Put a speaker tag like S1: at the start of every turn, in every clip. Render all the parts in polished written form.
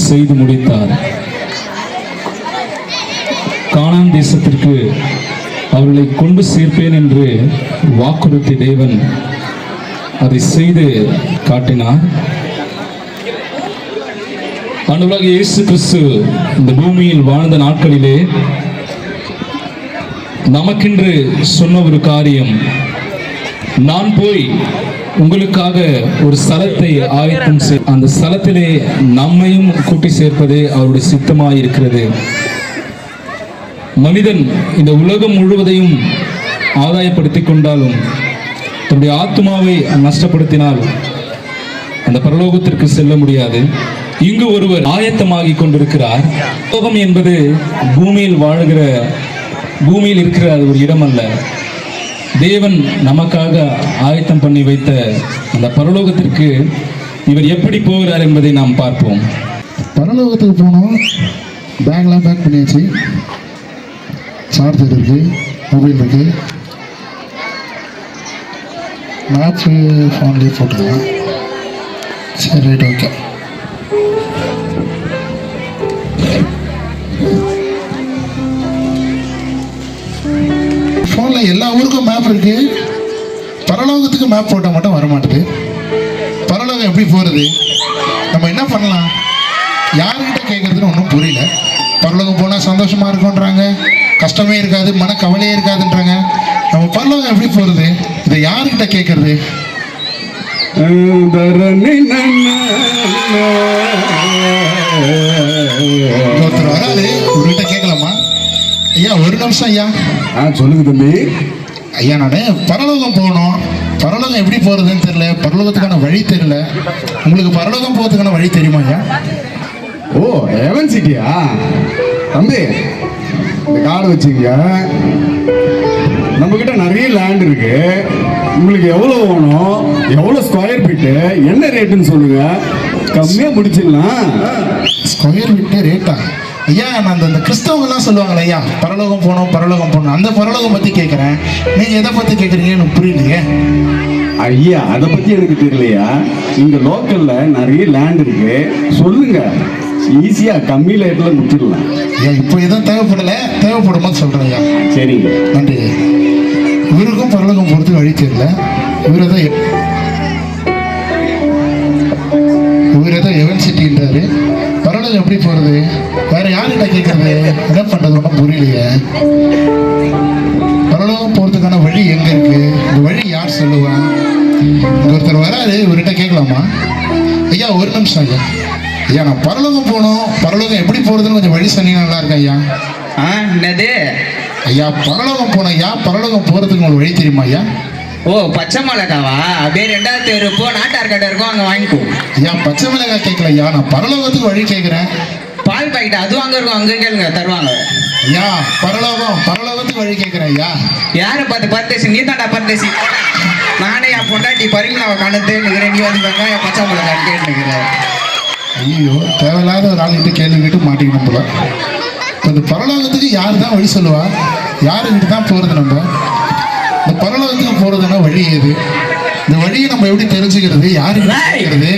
S1: செய்து முடித்தார். கானான் தேசத்திற்கு அவர்களை கொண்டு சேர்ப்பேன் என்று வாக்குறுத்தி தேவன் அதை செய்து காட்டினார். ஆண்டவராக இயேசு கிறிஸ்து இந்த பூமியில் வாழ்ந்த நாட்களிலே நமக்கென்று சொன்ன ஒரு காரியம், நான் போய் உங்களுக்காக ஒரு ஸ்தலத்தை ஆயத்தம் அந்த ஸ்தலத்திலே நம்மையும் கூட்டி சேர்ப்பதே அவருடைய சித்தமாய் இருக்கிறது. மனிதன் இந்த உலகம் முழுவதையும் ஆதாயப்படுத்திக் கொண்டாலும் தன்னுடைய ஆத்மாவை நஷ்டப்படுத்தினால் அந்த பரலோகத்திற்கு செல்ல முடியாது. இங்கு ஒருவர் ஆயத்தமாகி கொண்டிருக்கிறார். லோகம் என்பது பூமியில் இருக்கிற ஒரு இடம் அல்ல. தேவன் நமக்காக ஆயத்தம் பண்ணி வைத்த அந்த பரலோகத்திற்கு இவர் எப்படி போகிறார் என்பதை நாம் பார்ப்போம்.
S2: பரலோகத்துக்கு போனோம், பேக்லாம் பேக் பண்ணியாச்சு, சார்ஜர் இருக்கு, மொபைல் இருக்கு, மேப்ஸு ஃபோன்லேயே போட்டுக்கலாம். சரி, ரைட், ஓகே. ஃபோனில் எல்லா ஊருக்கும் மேப் இருக்கு, பரலோகத்துக்கு மேப் போட்டால் மட்டும் வரமாட்டுது. பரலோகம் எப்படி போகிறது? நம்ம என்ன பண்ணலாம்? யாருக்கிட்ட கேட்குறதுன்னு ஒன்றும் புரியல. பரலோகம் போனால் சந்தோஷமாக இருக்கும்ன்றாங்க, கஷ்டமே இருக்காது, மன கவலையே இருக்காதுன்றாங்க. நம்ம பரலோகம் எப்படி போகிறது? இதை யாருக்கிட்ட கேட்கறது? ஒருத்தர் வராது, உங்ககிட்ட கேட்கலாமா? ஐயா ஒரு நிமிஷம் ஐயா.
S3: சொல்லுங்க தம்பி.
S2: ஐயா நான் பரலோகம் போகணும், பரலோகம் எப்படி போகிறதுன்னு தெரியல, பரலோகத்துக்கான வழி தெரியல. உங்களுக்கு பரலோகம் போகிறதுக்கான வழி தெரியுமா ஐயா?
S3: ஓ, ஹெவன் சிட்டியா தம்பி? இந்த கார்டு வச்சுங்க. நம்மக்கிட்ட நிறைய லேண்ட் இருக்கு. உங்களுக்கு எவ்வளோ வேணும், எவ்வளோ ஸ்கொயர் ஃபீட்டு, என்ன ரேட்டுன்னு சொல்லுங்க, கம்மியாக முடிச்சிடலாம்.
S2: ஸ்கொயர் ஃபீட்டு ரேட்டா? ஐயா நான் அந்த கிறிஸ்தவங்கெல்லாம் சொல்லுவாங்களே ஐயா, பரலோகம் போகணும் பரலோகம் போகணும், அந்த பரலோகம் பற்றி கேட்குறேன். நீங்கள் எதை பற்றி கேட்குறீங்க எனக்கு புரியலையே.
S3: ஐயா அதை பற்றி எனக்கு தெரியலையா. இங்கே லோக்கலில் நிறைய லேண்ட் இருக்கு, சொல்லுங்க, ஈஸியாக கம்மி ரேட்டில் முடிச்சிடலாம்.
S2: ஐயா இப்போ எதுவும் தேவைப்படலை, தேவைப்படும் போது சொல்கிறேன் ஐயா.
S3: சரிங்க,
S2: நன்றி. இவருக்கும் பரலோகம் போகிறதுக்கு வழி தெரியல. இவர் ஏதோ ஹெவன் சிட்டின்றாரு. பரலோகம் எப்படி போகிறது? வேற யார்கிட்ட கேட்கறது? என்ன பண்ணுறது ஒன்றும் புரியலையே. பரலோகம் போகிறதுக்கான வழி எங்கே இருக்கு? இந்த வழி யார் சொல்லுவா? இங்கே ஒருத்தர் வராது, இவர்கிட்ட கேட்கலாமா? ஐயா ஒரு நிமிஷம் ஐயா. ஐயா நான் பரலோகம் போகணும், பரலோகம் எப்படி போகிறதுன்னு கொஞ்சம் வழி சொன்னீங்கன்னா நல்லா இருக்கேன் ஐயா.
S4: என்னது
S2: ஐயா? பரலோகம் போனோம் ஐயா, பரலோகம் போகிறதுக்கு உங்களுக்கு வழி தெரியுமா ஐயா?
S4: ஓ, பச்சை மிளகாவா? அப்படியே 2வது தெரு போ, நாட்டார் கடை இருக்கும், அங்கே வாங்கிக்கோ.
S2: ஐயா பச்சை மிளகாய் கேட்கல ஐயா, நான் பரலோகத்துக்கு வழி கேட்குறேன்.
S4: பால் பாக்கெட் அதுவும் அங்கே இருக்கும், அங்கே கேளுங்க, தருவாங்க.
S2: ஐயா பரலோகத்துக்கு வழி கேட்குறேன் ஐயா.
S4: யாரை பார்த்து பரதேசி? நீ தாண்டா பரதேசி. நானே என் பொண்டாட்டி பரிமளாவை கணத்துன்னுக்கிறேன், நீ வந்து வெங்காயம் பச்சை மிளகாய் கேட்டுக்கிறேன்.
S2: ஐயோ, தேவையில்லாத ஒரு ஆளுகிட்ட கேள்வி கேட்டு மாட்டிக்கணும் போல. இப்போ இந்த பரலோகத்துக்கு யார் தான் வழி சொல்லுவா? யாருக்கிட்ட தான் போகிறது? நம்ம இந்த பரலோகத்துக்கு போகிறதுனா வழி ஏது? இந்த வழியை நம்ம எப்படி தெரிஞ்சுக்கிறது? யாருக்கு தெரிஞ்சுக்கிறது?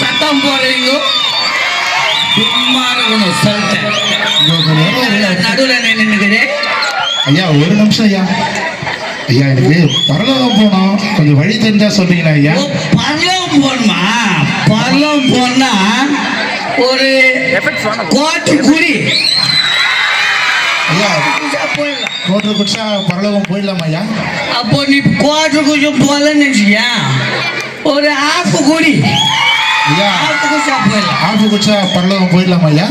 S4: சத்தம் போடுறீங்க,
S2: ஐயா ஒரு நிமிஷம் ஐயா. ஐயா எனக்கு பரலோகம் போனோம், கொஞ்சம் வழி தெரிஞ்சா சொல்றீங்களா ஐயா?
S4: பரலோகம் போகணுமா? பரலோகம் போனா ஒரு கோட்டு குடி
S2: ஐயா, கோட்டு குடிச்சா பரலோகம் போயிடலாமா ஐயா?
S4: அப்போ நீ கோட்டு குடிச்சு போகலன்னு நினைச்சியா, ஒரு ஆப்பு குடி.
S2: ஐயா ஆப்பு குடிச்சா பரலோகம் போயிடலாமா ஐயா?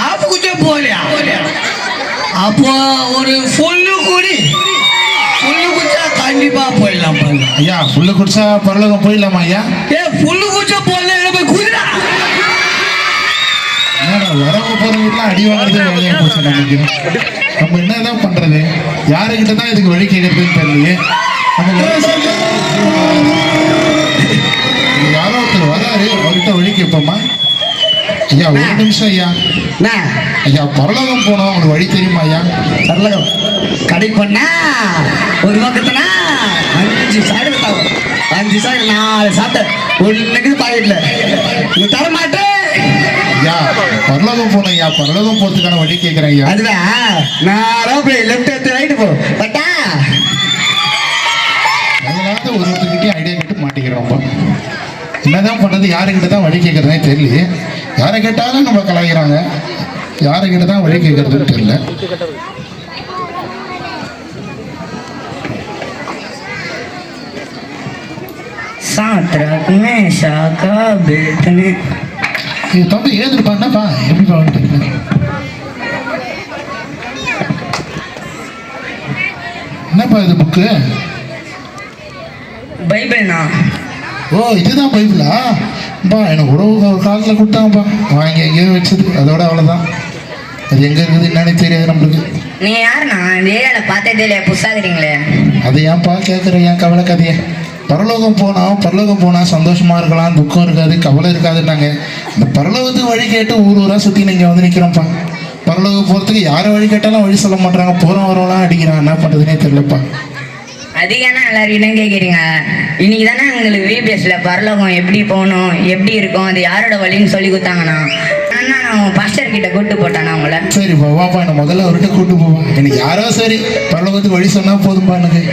S4: ஆப்பு குடிச்சா போகலையா? அப்போ ஒரு ஃபுல்லு குடி. ஃபுல்லு குடிச்சா கண்டிப்பா போயிடலாம்.
S2: ஐயா ஃபுல்லு குடிச்சா பரலோகம் போயிடலாமா ஐயா?
S4: ஃபுல்லு குடிச்சா போகல, போய் குதிரா.
S2: வரவு போகிற வீட்டுலாம் அடி வாங்குறது வேலையா போச்சு நமக்கு. நம்ம என்னதான் பண்றது? யாருக்கிட்ட தான் இதுக்கு வழி கேட்கறதுன்னு தெரியலையே. நம்ம யாரோ ஒருத்தர் வராரு, அவர்கிட்ட வழி கேட்போமா? ஐயா ஒரு நிமிஷம் ஐயா. ஐயா பரலோகம் போனோம், உங்களுக்கு வழி தெரியுமா ஐயா?
S4: பரலோகம் கடை பண்ணா ஒரு பக்கத்துனா 5 சாடு விட்டாங்க 5 சாடு 4 சாப்பிட்டேன் ஒன்றுக்கு பாக்கெட்ல நீ தர மாட்டேன்
S2: ஐயா பரலோகம் போனோம் ஐயா, பரலோகம் போறதுக்கான வழி கேட்கிறேன் ஐயா.
S4: அதுதான் நான் போய் லெஃப்ட் எடுத்து ரைட்டு போ பட்டா
S2: அதனால ஒருத்தர்கிட்டயும் ஐடியா கேட்டு மாட்டிக்கிறோம்ப்பா. என்னதான் பண்றது, யாருக்கிட்ட தான் வழி கேட்கறதுனே தெரியல. யாரை கேட்டாலும் நம்ம கலாய்க்கிறாங்க, யாருக்கிட்ட தான் வழி கேட்கறதுன்னு தெரியல. தம்பி ஏதுப்பாப்பா எப்படிப்பா வந்துட்டு என்னப்பா இது புக்கு?
S4: பைபிள்னா
S2: ஓ இதுதான் பைபிளா? பா எனக்கு உறவு ஒரு காலத்தில் கொடுத்தாங்கப்பா, வாங்கி எங்கேயோ வச்சது, அதோட அவ்வளோதான். அது எங்கே இருக்குது என்னன்னு தெரியாது நம்மளுக்கு.
S5: நீங்க யாருண்ணா இந்த ஏரியால பார்த்ததே இல்லையா, புதுசாகிறீங்களே?
S2: அதை ஏன்ப்பா கேட்குறேன், ஏன் கவலை கதையை? பரலோகம் போனால் சந்தோஷமாக இருக்கலாம், துக்கம் இருக்காது, கவலை இருக்காதுன்னாங்க. இந்த பரலோகத்துக்கு வழி கேட்டு ஊர் ஊராக சுற்றி நீங்கள் வந்து நிற்கிறோம்ப்பா. பரலோகம் போகிறதுக்கு யாரை வழி கேட்டாலும் வழி சொல்ல மாட்டாங்க, போகிறோம் வரவெல்லாம் அடிக்கிறான், என்ன பண்ணுறதுனே தெரியலப்பா.
S5: அதிகம்னா எல்லாருக்கிட்டும் கேட்குறீங்க. இன்னைக்கு தானே உங்களுக்கு விபிஎஸ்ல பரலோகம் எப்படி போகணும், எப்படி இருக்கும், அது யாரோட வழின்னு சொல்லி கொடுத்தாங்கண்ணா. ஆனால் நான் பாஸ்டர் கிட்ட கூட்டு போட்டானா உங்களை.
S2: சரிப்பா வாப்பா, என்னை முதல்ல அவர்கிட்ட கூட்டு போவோம். எனக்கு யாரோ சரி பரலோகத்துக்கு வழி சொன்னால் போதும்பா எனக்கு.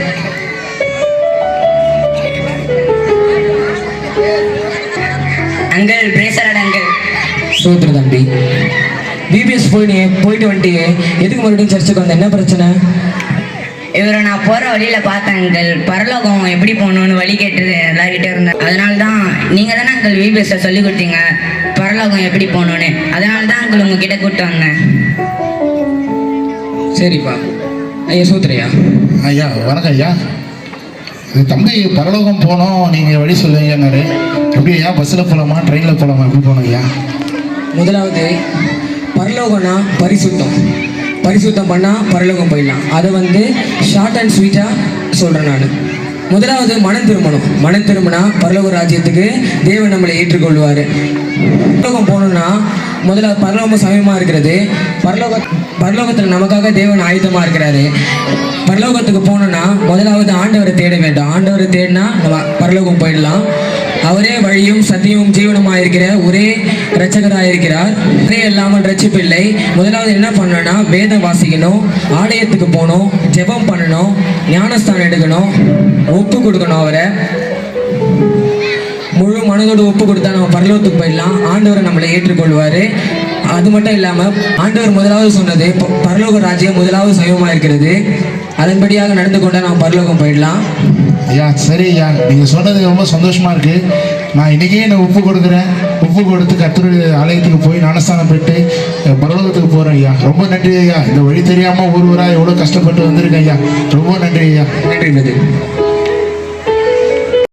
S5: அங்கிள் பிரேசராட் அங்கிள்.
S6: சூத்திர தம்பி, பிபிஎஸ் போயிட்டு வந்துட்டு எதுக்கு மறுபடியும் சர்ச்சுக்கு வந்த, என்ன பிரச்சனை?
S5: இவரை நான் போகிற வழியில் பார்த்தேன் அங்கிள். பரலோகம் எப்படி போகணும்னு வழி கேட்டு எல்லார்கிட்ட இருந்தேன். அதனால தான் நீங்கள் தானே அங்கிள் விபிஎஸ்ல சொல்லி கொடுத்தீங்க பரலோகம் எப்படி போகணுன்னு. அதனால தான் அங்கிள் உங்ககிட்ட கூப்பிட்டு வந்தேன்.
S6: சரிப்பா. ஐயா சூத்திரையா?
S2: ஐயா வணக்கம் ஐயா. இது தம்பி பரலோகம் போனோம், நீங்கள் வழி சொல்லுவீங்கன்னாரு. எப்படி ஐயா, பஸ்ஸில் போகலாமா ட்ரெயினில் போகலாமா, எப்படி போகணும் ஐயா?
S6: முதலாவது பரலோகம்னா பரிசுத்தம் பண்ணால் பரலோகம் போயிடலாம். அதை ஷார்ட் அண்ட் ஸ்வீட்டாக சொல்கிறேன் நான். முதலாவது மனம் திரும்பினா பரலோக ராஜ்யத்துக்கு தேவன் நம்மளை ஏற்றுக்கொள்வார். பரலோகம் போகணுன்னா முதலாவது பரலோகம் சமயமாக இருக்கிறது. பரலோகத்தில் நமக்காக தேவன் ஆயுதமாக இருக்கிறாரு. பரலோகத்துக்கு போகணுன்னா முதலாவது ஆண்டவரை தேட வேண்டும். ஆண்டவரை தேடினா நம்ம பரலோகம் போயிடலாம். அவரே வழியும் சத்தியமும் ஜீவனமாக இருக்கிற ஒரே இரட்சகராக இருக்கிறார். அதே இல்லாமல் ரட்சிப்பில்லை. முதலாவது என்ன பண்ணணும்னா வேதம் வாசிக்கணும், ஆலயத்துக்கு போகணும், ஜெபம் பண்ணணும், ஞானஸ்தானம் எடுக்கணும், ஒப்பு கொடுக்கணும். அவரை முழு மனதோடு ஒப்பு கொடுத்தா நம்ம பரலோகத்துக்கு போயிடலாம். ஆண்டவரை நம்மளை ஏற்றுக்கொள்வார். அது மட்டும் இல்லாமல் ஆண்டவர் முதலாவது சொன்னது பரலோக ராஜ்யம் முதலாவது சமயமாக இருக்கிறது. அதன்படியாக நடந்து கொண்டால் நம்ம பரலோகம் போயிடலாம்.
S2: ஐயா சரி ஐயா, நீங்கள் சொன்னது ரொம்ப சந்தோஷமாக இருக்குது. நான் இன்றைக்கே என்னை ஒப்பு கொடுக்குறேன். ஒப்பு கொடுத்து கர்த்தருடைய ஆலயத்துக்கு போய் ஞானஸ்தானம் பெற்று பரலோகத்துக்கு போகிறேன் ஐயா. ரொம்ப நன்றி ஐயா. இந்த வழி தெரியாமல் ஊராக எவ்வளோ கஷ்டப்பட்டு வந்திருக்கேன் ஐயா. ரொம்ப நன்றி ஐயா.
S6: நன்றி.